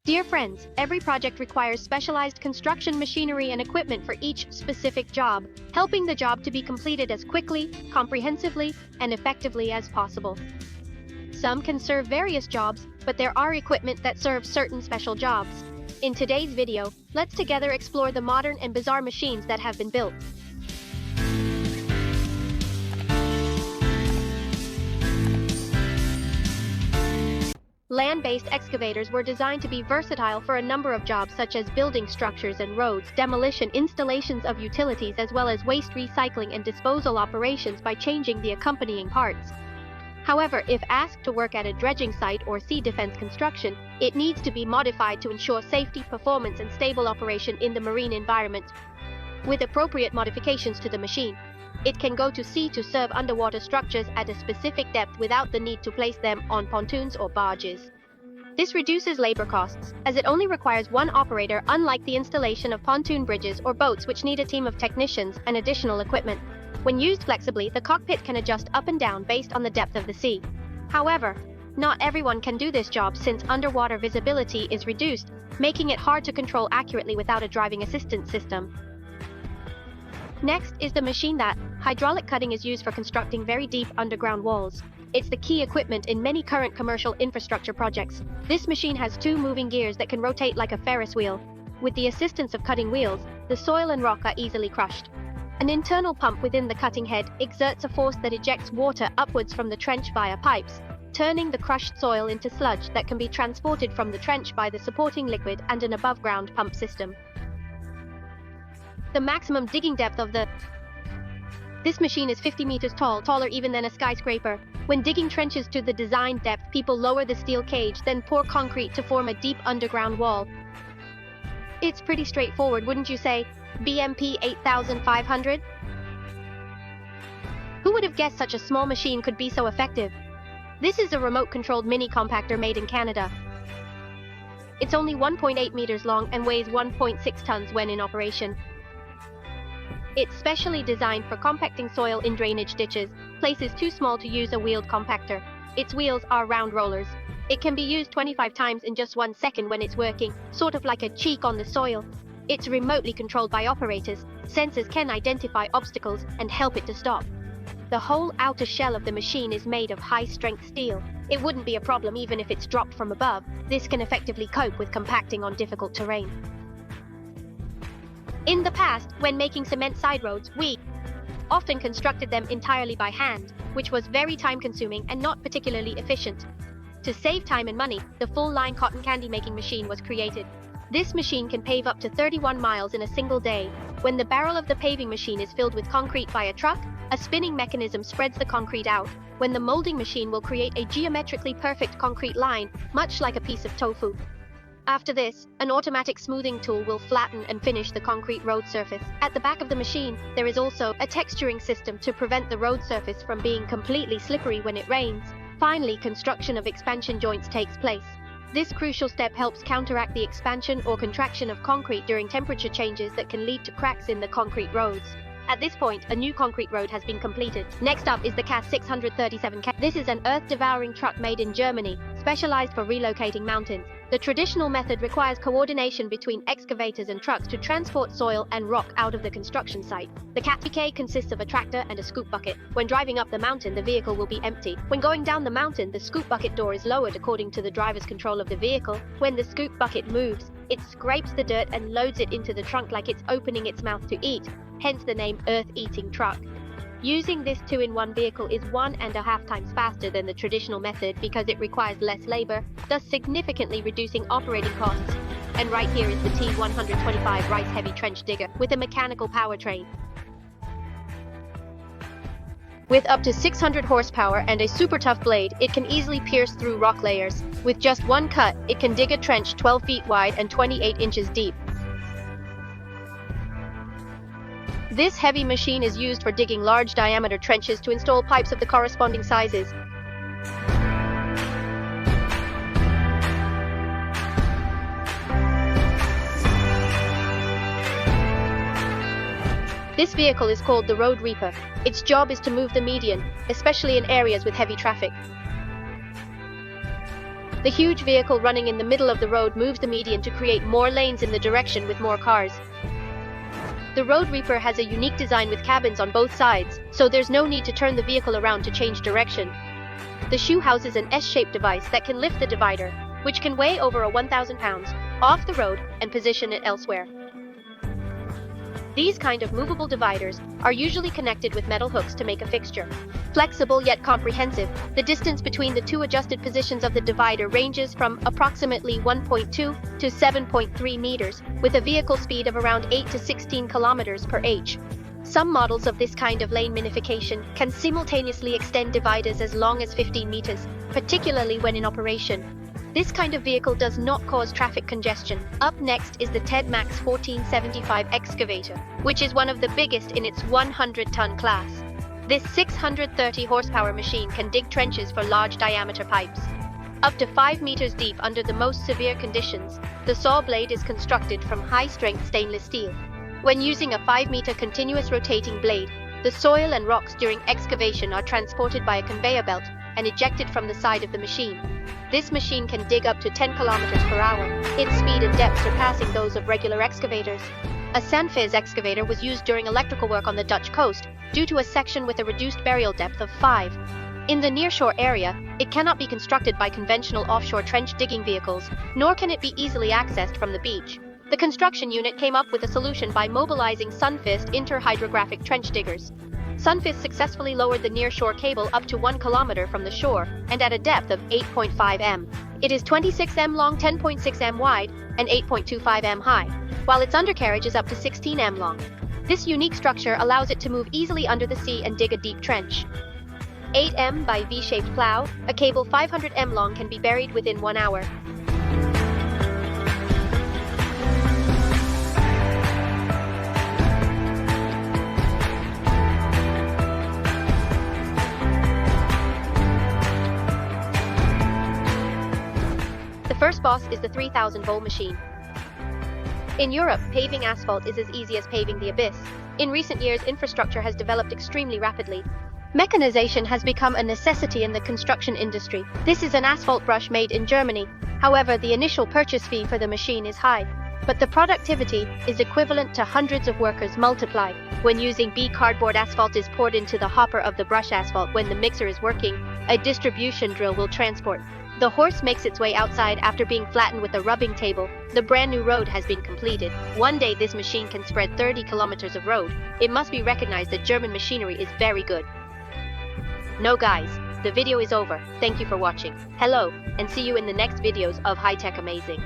Dear friends, every project requires specialized construction machinery and equipment for each specific job, helping the job to be completed as quickly, comprehensively, and effectively as possible. Some can serve various jobs, but there are equipment that serves certain special jobs. In today's video, let's together explore the modern and bizarre machines that have been built. Land-based excavators were designed to be versatile for a number of jobs such as building structures and roads, demolition, installations of utilities, as well as waste recycling and disposal operations by changing the accompanying parts. However, if asked to work at a dredging site or sea defense construction, it needs to be modified to ensure safety, performance, and stable operation in the marine environment. With appropriate modifications to the machine, it can go to sea to serve underwater structures at a specific depth without the need to place them on pontoons or barges. This reduces labor costs, as it only requires one operator, unlike the installation of pontoon bridges or boats which need a team of technicians and additional equipment. When used flexibly, the cockpit can adjust up and down based on the depth of the sea. However, not everyone can do this job since underwater visibility is reduced, making it hard to control accurately without a driving assistance system. Next is the machine that hydraulic cutting is used for constructing very deep underground walls. It's the key equipment in many current commercial infrastructure projects. This machine has two moving gears that can rotate like a Ferris wheel. With the assistance of cutting wheels, the soil and rock are easily crushed. An internal pump within the cutting head exerts a force that ejects water upwards from the trench via pipes, turning the crushed soil into sludge that can be transported from the trench by the supporting liquid and an above-ground pump system. The maximum digging depth of this machine is 50 meters tall, taller even than a skyscraper. When digging trenches to the designed depth, people lower the steel cage, then pour concrete to form a deep underground wall. It's pretty straightforward, wouldn't you say? BMP 8500? Who would have guessed such a small machine could be so effective? This is a remote-controlled mini compactor made in Canada. It's only 1.8 meters long and weighs 1.6 tons when in operation. It's specially designed for compacting soil in drainage ditches, places too small to use a wheeled compactor. Its wheels are round rollers. It can be used 25 times in just 1 second when it's working, sort of like a cheek on the soil. It's remotely controlled by operators. Sensors can identify obstacles and help it to stop. The whole outer shell of the machine is made of high-strength steel. It wouldn't be a problem even if it's dropped from above. This can effectively cope with compacting on difficult terrain. In the past, when making cement side roads, we often constructed them entirely by hand, which was very time-consuming and not particularly efficient. To save time and money, the full-line cotton candy making machine was created. This machine can pave up to 31 miles in a single day. When the barrel of the paving machine is filled with concrete by a truck, a spinning mechanism spreads the concrete out, when the molding machine will create a geometrically perfect concrete line, much like a piece of tofu. After this, an automatic smoothing tool will flatten and finish the concrete road surface. At the back of the machine, there is also a texturing system to prevent the road surface from being completely slippery when it rains. Finally, construction of expansion joints takes place. This crucial step helps counteract the expansion or contraction of concrete during temperature changes that can lead to cracks in the concrete roads. At this point, a new concrete road has been completed. Next up is the CAS 637. This is an earth-devouring truck made in Germany, specialized for relocating mountains. The traditional method requires coordination between excavators and trucks to transport soil and rock out of the construction site. The CAS PK consists of a tractor and a scoop bucket. When driving up the mountain, the vehicle will be empty. When going down the mountain, the scoop bucket door is lowered according to the driver's control of the vehicle. When the scoop bucket moves, it scrapes the dirt and loads it into the trunk like it's opening its mouth to eat, hence the name earth-eating truck. Using this 2-in-1 vehicle is 1.5 times faster than the traditional method because it requires less labor, thus significantly reducing operating costs. And right here is the T125 Rice Heavy Trench Digger with a mechanical powertrain. With up to 600 horsepower and a super tough blade, it can easily pierce through rock layers. With just one cut, it can dig a trench 12 feet wide and 28 inches deep. This heavy machine is used for digging large diameter trenches to install pipes of the corresponding sizes. This vehicle is called the Road Reaper. Its job is to move the median, especially in areas with heavy traffic. The huge vehicle running in the middle of the road moves the median to create more lanes in the direction with more cars. The Road Reaper has a unique design with cabins on both sides, so there's no need to turn the vehicle around to change direction. The shoe houses an S-shaped device that can lift the divider, which can weigh over 1,000 pounds, off the road and position it elsewhere. These kind of movable dividers are usually connected with metal hooks to make a fixture. Flexible yet comprehensive, the distance between the two adjusted positions of the divider ranges from approximately 1.2 to 7.3 meters, with a vehicle speed of around 8 to 16 kilometers per h. Some models of this kind of lane minification can simultaneously extend dividers as long as 15 meters, particularly when in operation. This kind of vehicle does not cause traffic congestion. Up next is the TED Max 1475 excavator, which is one of the biggest in its 100-ton class. This 630 horsepower machine can dig trenches for large diameter pipes. Up to 5 meters deep under the most severe conditions, the saw blade is constructed from high-strength stainless steel. When using a 5-meter continuous rotating blade, the soil and rocks during excavation are transported by a conveyor belt and ejected from the side of the machine. This machine can dig up to 10 kilometers per hour, its speed and depth surpassing those of regular excavators. A Sandfez excavator was used during electrical work on the Dutch coast due to a section with a reduced burial depth of 5. In the nearshore area, it cannot be constructed by conventional offshore trench digging vehicles, nor can it be easily accessed from the beach. The construction unit came up with a solution by mobilizing Sunfist inter-hydrographic trench diggers. Sunfist successfully lowered the nearshore cable up to 1 kilometer from the shore and at a depth of 8.5 m. It is 26 m long, 10.6 m wide, and 8.25 m high, while its undercarriage is up to 16 m long. This unique structure allows it to move easily under the sea and dig a deep trench. 8 m by V-shaped plow, a cable 500 m long can be buried within 1 hour. The first boss is the 3000-volt machine. In Europe, paving asphalt is as easy as paving the abyss. In recent years, infrastructure has developed extremely rapidly. Mechanization has become a necessity in the construction industry. This is an asphalt brush made in Germany. However, the initial purchase fee for the machine is high, but the productivity is equivalent to hundreds of workers multiplied. When using B cardboard, asphalt is poured into the hopper of the brush asphalt. When the mixer is working, a distribution drill will transport. The horse makes its way outside after being flattened with a rubbing table. The brand new road has been completed. One day this machine can spread 30 kilometers of road. It must be recognized that German machinery is very good. No guys, the video is over. Thank you for watching. Hello, and see you in the next videos of High Tech Amazing.